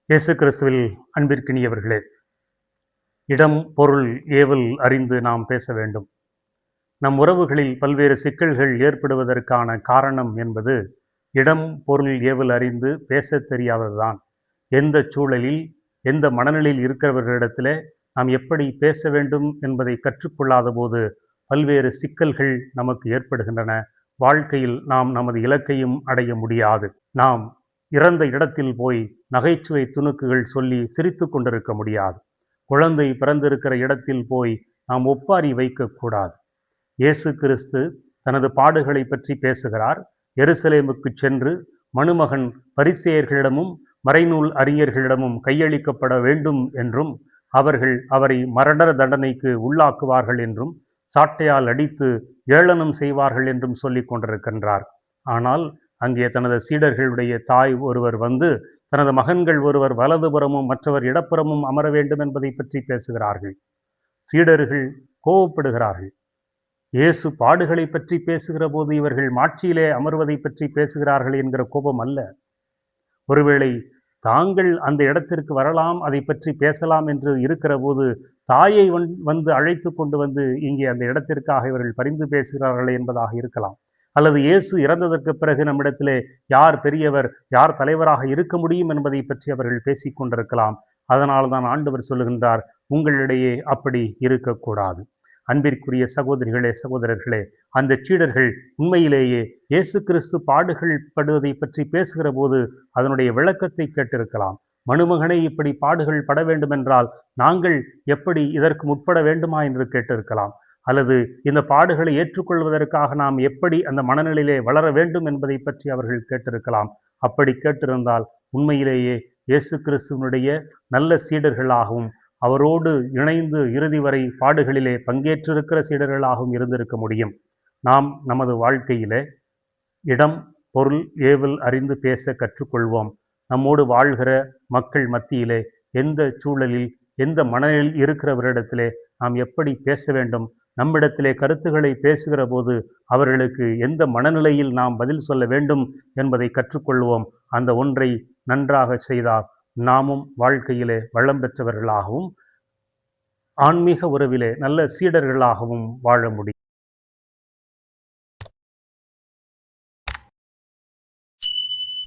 இயேசு கிறிஸ்துவில் அன்பிற்கினியவர்களே, இடம் பொருள் ஏவல் அறிந்து நாம் பேச வேண்டும். நம் உறவுகளில் பல்வேறு சிக்கல்கள் ஏற்படுவதற்கான காரணம் என்பது இடம் பொருள் ஏவல் அறிந்து பேச தெரியாததுதான். எந்த சூழலில் எந்த மனநிலையில் இருக்கிறவர்களிடத்தில் நாம் எப்படி பேச வேண்டும் என்பதை கற்றுக்கொள்ளாத போது பல்வேறு சிக்கல்கள் நமக்கு ஏற்படுகின்றன. வாழ்க்கையில் நாம் நமது இலக்கையும் அடைய முடியாது. நாம் இறந்த இடத்தில் போய் நகைச்சுவை துணுக்குகள் சொல்லி சிரித்து கொண்டிருக்க முடியாது. குழந்தை பிறந்திருக்கிற இடத்தில் போய் நாம் ஒப்பாரி வைக்கக்கூடாது. இயேசு கிறிஸ்து தனது பாடுகளை பற்றி பேசுகிறார். எருசலேமுக்கு சென்று மணுமகன் பரிசேயர்களிடமும் மறைநூல் அறிஞர்களிடமும் கையளிக்கப்பட வேண்டும் என்றும் அவர்கள் அவரை மரண தண்டனைக்கு உள்ளாக்குவார்கள் என்றும் சாட்டையால் அடித்து ஏளனம் செய்வார்கள் என்றும் சொல்லிக் கொண்டிருக்கின்றார். ஆனால் அங்கே தனது சீடர்களுடைய தாய் ஒருவர் வந்து தனது மகன்கள் ஒருவர் வலதுபுறமும் மற்றவர் இடப்புறமும் அமர வேண்டும் என்பதை பற்றி பேசுகிறார்கள். சீடர்கள் கோபப்படுகிறார்கள். இயேசு பாடுகளை பற்றி பேசுகிற போது இவர்கள் மாட்சியிலே அமர்வதை பற்றி பேசுகிறார்கள் என்கிற கோபம் அல்ல. ஒருவேளை தாங்கள் அந்த இடத்திற்கு வரலாம், அதை பற்றி பேசலாம் என்று இருக்கிற போது தாயை வந்து அழைத்து கொண்டு வந்து இங்கே அந்த இடத்திற்காக இவர்கள் பரிந்து பேசுகிறார்கள் என்பதாக இருக்கலாம். அல்லது இயேசு இறந்ததற்கு பிறகு நம்மிடத்திலே யார் பெரியவர், யார் தலைவராக இருக்க முடியும் என்பதை பற்றி அவர்கள் பேசிக் கொண்டிருக்கலாம். அதனால் தான் ஆண்டவர் சொல்லுகின்றார், உங்களிடையே அப்படி இருக்கக்கூடாது. அன்பிற்குரிய சகோதரிகளே, சகோதரர்களே, அந்த சீடர்கள் உண்மையிலேயே இயேசு கிறிஸ்து பாடுகள் படுவதை பற்றி பேசுகிற போது அதனுடைய விளக்கத்தை கேட்டிருக்கலாம். மணுமகனை இப்படி பாடுகள் பட வேண்டுமென்றால் நாங்கள் எப்படி இதற்கு முற்பட வேண்டுமா என்று கேட்டிருக்கலாம். அல்லது இந்த பாடுகளை ஏற்றுக்கொள்வதற்காக நாம் எப்படி அந்த மனநிலையிலே வளர வேண்டும் என்பதை பற்றி அவர்கள் கேட்டிருக்கலாம். அப்படி கேட்டிருந்தால் உண்மையிலேயே இயேசு கிறிஸ்துவனுடைய நல்ல சீடர்களாகவும் அவரோடு இணைந்து இறுதி வரை பாடுகளிலே பங்கேற்றிருக்கிற சீடர்களாகவும் இருந்திருக்க முடியும். நாம் நமது வாழ்க்கையிலே இடம் பொருள் ஏவல் அறிந்து பேச கற்றுக்கொள்வோம். நம்மோடு வாழ்கிற மக்கள் மத்தியிலே எந்த சூழலில் எந்த மனநிலையில் இருக்கிறவரிடத்திலே நாம் எப்படி பேச வேண்டும், நம்மிடத்திலே கருத்துக்களை பேசுகிற போது அவர்களுக்கு எந்த மனநிலையில் நாம் பதில் சொல்ல வேண்டும் என்பதை கற்றுக்கொள்வோம். அந்த ஒன்றை நன்றாக செய்தால் நாமும் வாழ்க்கையிலே வளம் பெற்றவர்களாகவும் ஆன்மீக உறவிலே நல்ல சீடர்களாகவும் வாழ முடியும்.